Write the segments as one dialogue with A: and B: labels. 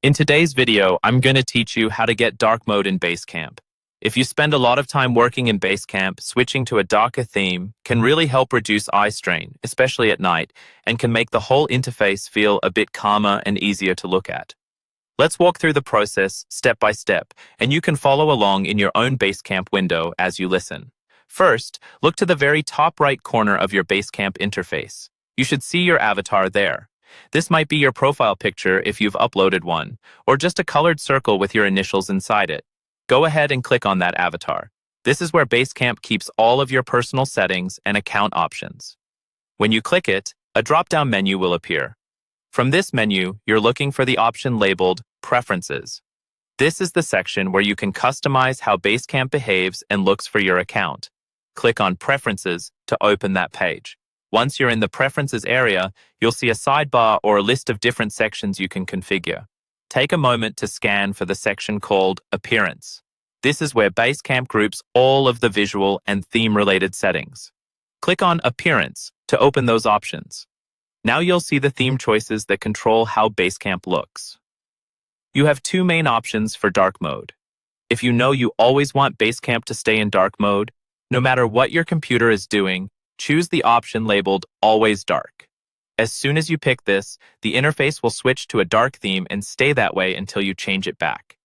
A: In today's video, I'm going to teach you how to get dark mode in Basecamp. If you spend a lot of time working in Basecamp, switching to a darker theme can really help reduce eye strain, especially at night, and can make the whole interface feel a bit calmer and easier to look at. Let's walk through the process step by step, and you can follow along in your own Basecamp window as you listen. First, look to the very top right corner of your Basecamp interface. You should see your avatar there. This might be your profile picture if you've uploaded one, or just a colored circle with your initials inside it. Go ahead and click on that avatar. This is where Basecamp keeps all of your personal settings and account options. When you click it, a drop-down menu will appear. From this menu, you're looking for the option labeled Preferences. This is the section where you can customize how Basecamp behaves and looks for your account. Click on Preferences to open that page. Once you're in the Preferences area, you'll see a sidebar or a list of different sections you can configure. Take a moment to scan for the section called Appearance. This is where Basecamp groups all of the visual and theme-related settings. Click on Appearance to open those options. Now you'll see the theme choices that control how Basecamp looks. You have two main options for dark mode. If you know you always want Basecamp to stay in dark mode, no matter what your computer is doing, choose the option labeled Always Dark. As soon as you pick this, the interface will switch to a dark theme and stay that way until you change it back.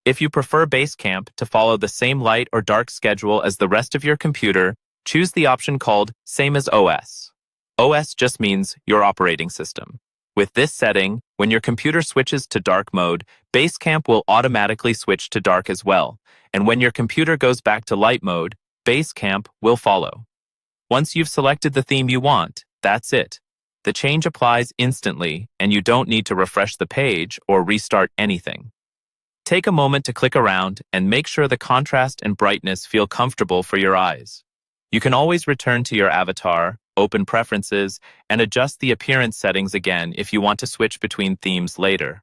A: If you prefer Basecamp to follow the same light or dark schedule as the rest of your computer, choose the option called Same as OS. OS just means your operating system. With this setting, when your computer switches to dark mode, Basecamp will automatically switch to dark as well. And when your computer goes back to light mode, Basecamp will follow. Once you've selected the theme you want, that's it. The change applies instantly, and you don't need to refresh the page or restart anything. Take a moment to click around and make sure the contrast and brightness feel comfortable for your eyes. You can always return to your avatar, open Preferences, and adjust the appearance settings again if you want to switch between themes later.